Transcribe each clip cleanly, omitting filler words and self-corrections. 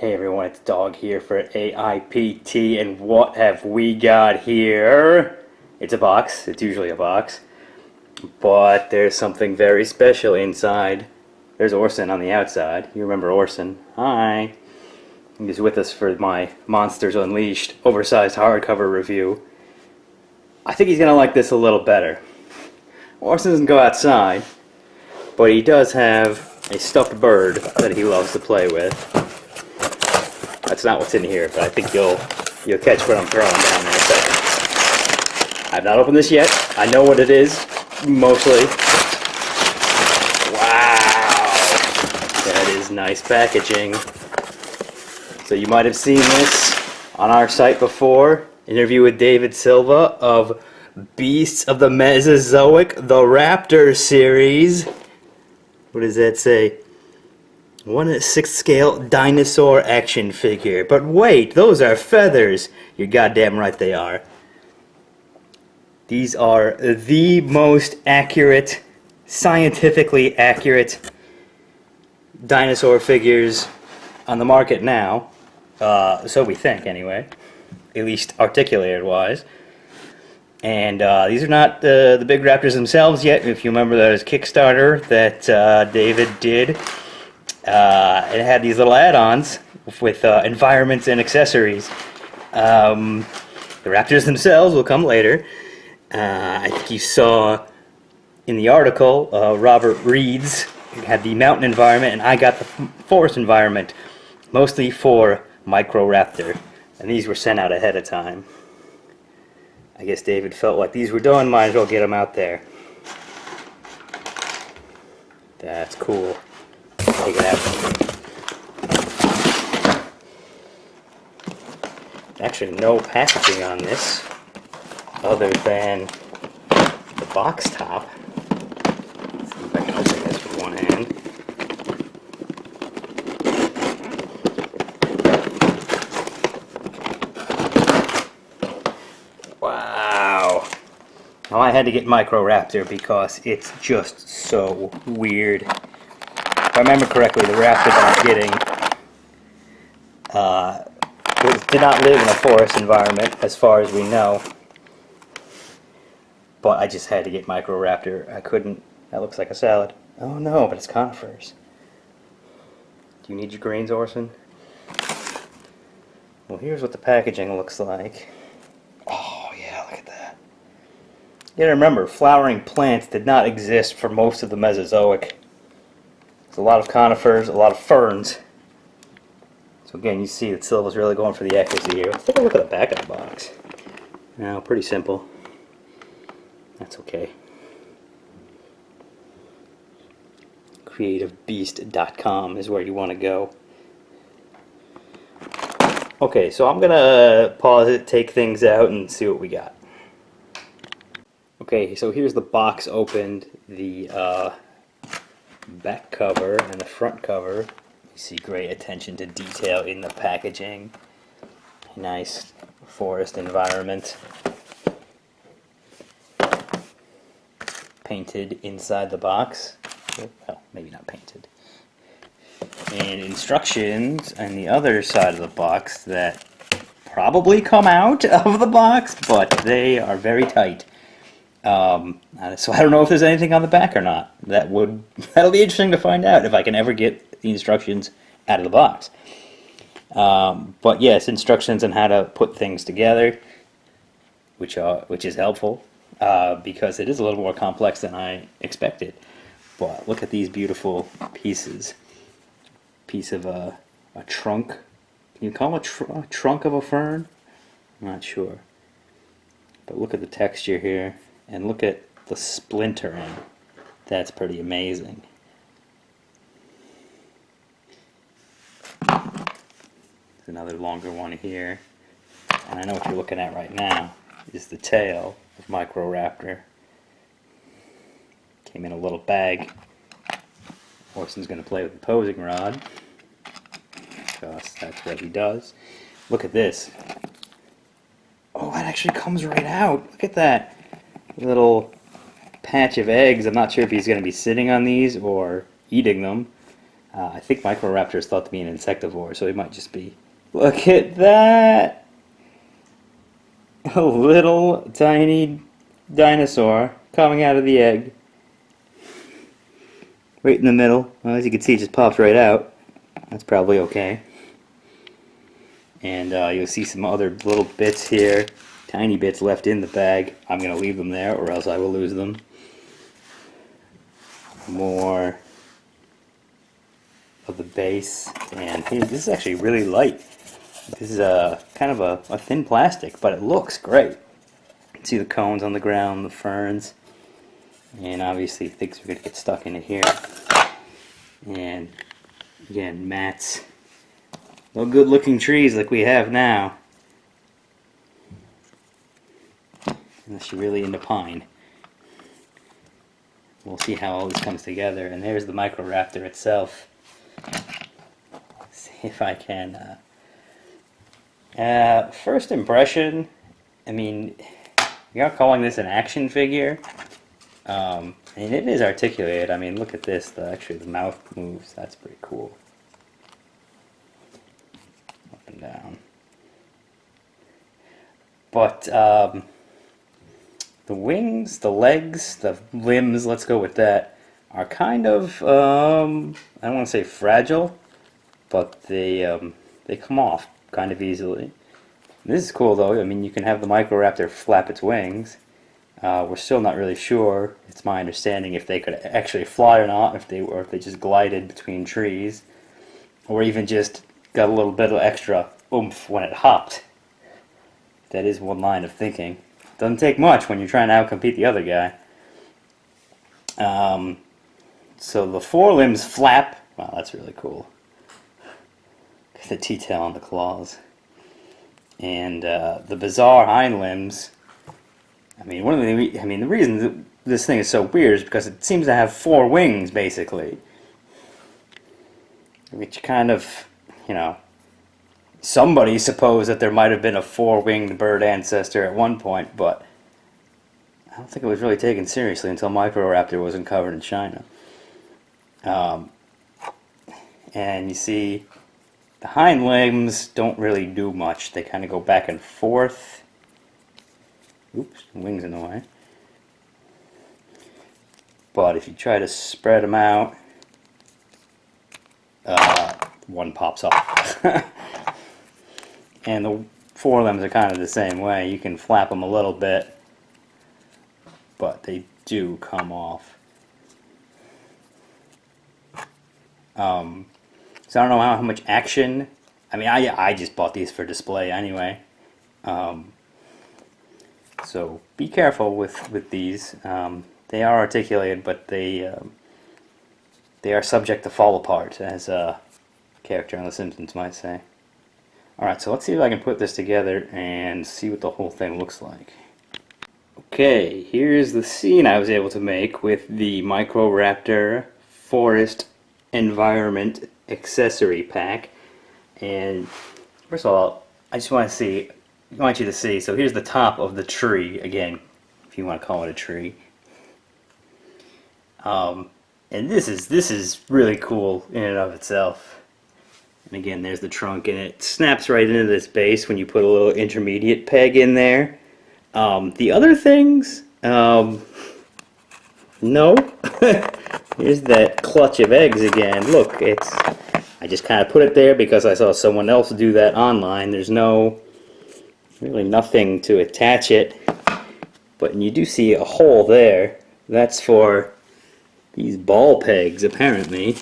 Hey everyone, it's Dog here for AIPT, and what have we got here? It's a box. It's usually a box. But there's something very special inside. There's Orson on the outside. You remember Orson. Hi. He's with us for my Monsters Unleashed oversized hardcover review. I think he's going to like this a little better. Orson doesn't go outside, but he does have a stuffed bird that he loves to play with. That's not what's in here, but I think you'll catch what I'm throwing down in a second. I've not opened this yet. I know what it is, mostly. Wow! That is nice packaging. So you might have seen this on our site before. Interview with David Silva of Beasts of the Mesozoic, the Raptor series. What does that say? 1/6 scale dinosaur action figure. But wait, those are feathers. You're goddamn right they are. These are the most accurate, scientifically accurate dinosaur figures on the market now. So we think, anyway. At least articulated wise. And these are not the big raptors themselves yet. If you remember those Kickstarter that David did. It had these little add-ons with environments and accessories. The raptors themselves will come later. I think you saw in the article, Robert Reed's had the mountain environment, and I got the forest environment, mostly for Microraptor. And these were sent out ahead of time. I guess David felt like these were done, might as well get them out there. That's cool. Take it out. Actually, no packaging on this other than the box top. Let's see if I can open this with one hand. Wow. Now I had to get Microraptor because it's just so weird. If I remember correctly, the raptor that I'm getting did not live in a forest environment, as far as we know. But I just had to get Microraptor. I couldn't. That looks like a salad. Oh no, but it's conifers. Do you need your greens, Orson? Well, here's what the packaging looks like. Oh yeah, look at that. You gotta remember, flowering plants did not exist for most of the Mesozoic. There's a lot of conifers, a lot of ferns. So again, you see that Silva's really going for the accuracy here. Let's take a look at the back of the box. Now, pretty simple. That's okay. CreativeBeast.com is where you want to go. Okay, so I'm gonna pause it, take things out, and see what we got. Okay, so here's the box opened. The back cover and the front cover. You see great attention to detail in the packaging. Nice forest environment. Painted inside the box. Well, maybe not painted. And instructions on the other side of the box that probably come out of the box, but they are very tight. So I don't know if there's anything on the back or not. That'll be interesting to find out if I can ever get the instructions out of the box. But yes, instructions on how to put things together, which is helpful because it is a little more complex than I expected. But look at these beautiful pieces. Piece of a trunk. Can you call it a trunk of a fern? I'm not sure. But look at the texture here. And look at the splintering. That's pretty amazing. There's another longer one here. And I know what you're looking at right now is the tail of Microraptor. Came in a little bag. Orson's going to play with the posing rod, because that's what he does. Look at this. Oh, that actually comes right out. Look at that. Little patch of eggs. I'm not sure if he's going to be sitting on these or eating them. I think Microraptor is thought to be an insectivore, so he might just be. Look at that! A little tiny dinosaur coming out of the egg. Right in the middle. Well, as you can see, it just pops right out. That's probably okay. And you'll see some other little bits here. Tiny bits left in the bag. I'm going to leave them there or else I will lose them. More of the base. And hey, this is actually really light. This is kind of a thin plastic, but it looks great. You can see the cones on the ground, the ferns. And obviously things are going to get stuck in it here. And again, mats. No good looking trees like we have now. Unless you're really into pine. We'll see how all this comes together. And there's the Microraptor itself. Let's see if I can... first impression, I mean, we are calling this an action figure. And it is articulated. I mean, look at this. Actually, the mouth moves. That's pretty cool. Up and down. But the wings, the legs, the limbs, let's go with that, are kind of, I don't want to say fragile, but they come off kind of easily. This is cool though. I mean, you can have the Microraptor flap its wings. We're still not really sure. It's my understanding if they could actually fly or not, if they just glided between trees, or even just got a little bit of extra oomph when it hopped. That is one line of thinking. Doesn't take much when you're trying to outcompete the other guy. So the forelimbs flap. Wow, that's really cool. The detail on the claws. And the bizarre hind limbs. I mean, the reason that this thing is so weird is because it seems to have 4 wings, basically. Which kind of, you know, somebody supposed that there might have been a 4-winged bird ancestor at one point, but I don't think it was really taken seriously until Microraptor was uncovered in China. And you see, the hind limbs don't really do much. They kind of go back and forth. Oops, wings in the way. But if you try to spread them out, one pops off. And the forelimbs are kind of the same way. You can flap them a little bit, but they do come off. So I don't know how much action. I mean, I just bought these for display anyway. So be careful with these. They are articulated, but they are subject to fall apart, as a character on The Simpsons might say. Alright, so let's see if I can put this together and see what the whole thing looks like. Okay, here's the scene I was able to make with the Microraptor Forest Environment Accessory Pack. And first of all, I just want you to see, so here's the top of the tree, again, if you want to call it a tree. And this is really cool in and of itself. And again, there's the trunk, and it snaps right into this base when you put a little intermediate peg in there. The other things, no. Here's that clutch of eggs again. Look, I just kind of put it there because I saw someone else do that online. There's really nothing to attach it. But you do see a hole there. That's for these ball pegs, apparently.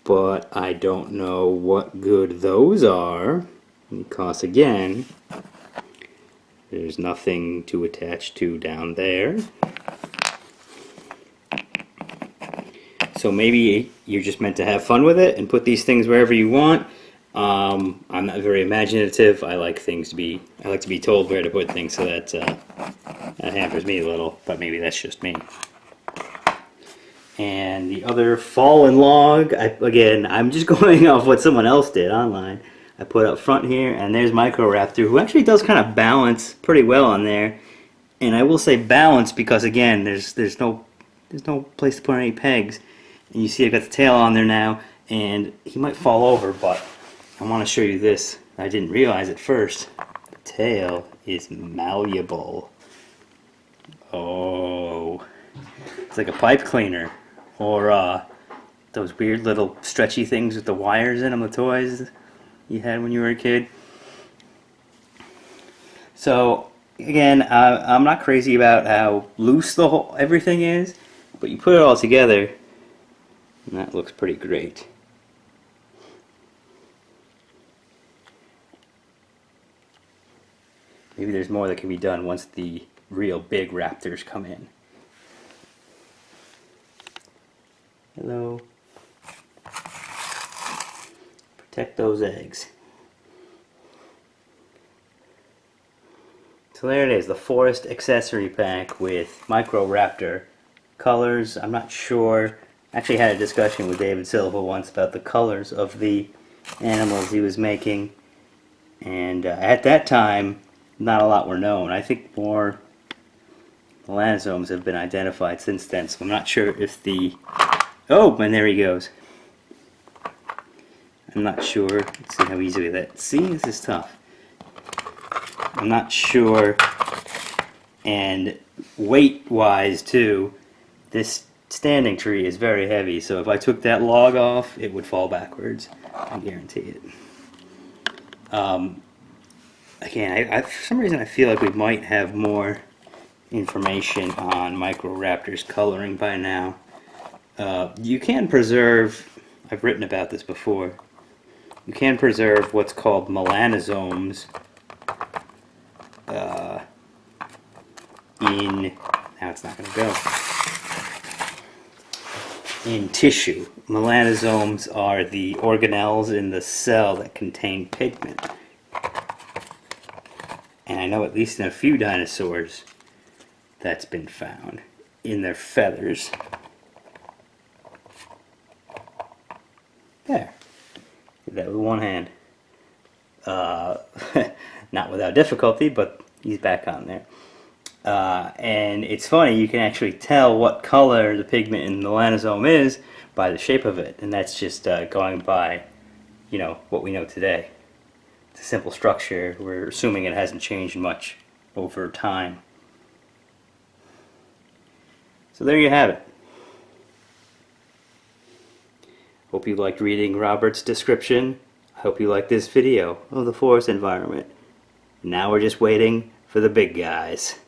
But I don't know what good those are, because again, there's nothing to attach to down there. So maybe you're just meant to have fun with it and put these things wherever you want. I'm not very imaginative. I like to be told where to put things, so that hampers me a little, but maybe that's just me. And the other fallen log, again, I'm just going off what someone else did online. I put up front here, and there's Microraptor, who actually does kind of balance pretty well on there. And I will say balance because, again, there's no place to put any pegs. And you see I've got the tail on there now, and he might fall over, but I want to show you this. I didn't realize at first. The tail is malleable. Oh, it's like a pipe cleaner, or those weird little stretchy things with the wires in them, the toys you had when you were a kid. So again, I'm not crazy about how loose the whole everything is, but you put it all together, and that looks pretty great. Maybe there's more that can be done once the real big raptors come in. Hello. Protect those eggs. So there it is, the Forest Accessory Pack with Microraptor colors. I'm not sure. Actually had a discussion with David Silva once about the colors of the animals he was making. And at that time, not a lot were known. I think more melanosomes have been identified since then, so I'm not sure if the... Oh, and there he goes. I'm not sure. Let's see how easy that... See, this is tough. I'm not sure, and weight-wise too, this standing tree is very heavy, so if I took that log off, it would fall backwards. I guarantee it. Again, for some reason I feel like we might have more information on Microraptor's coloring by now. You can preserve, I've written about this before, you can preserve what's called melanosomes now it's not going to go, in tissue. Melanosomes are the organelles in the cell that contain pigment. And I know at least in a few dinosaurs that's been found in their feathers. There. Did that with one hand. Not without difficulty, but he's back on there. And it's funny, you can actually tell what color the pigment in the melanosome is by the shape of it. And that's just going by, you know, what we know today. It's a simple structure. We're assuming it hasn't changed much over time. So there you have it. Hope you liked reading Robert's description. I hope you liked this video of the forest environment. Now we're just waiting for the big guys.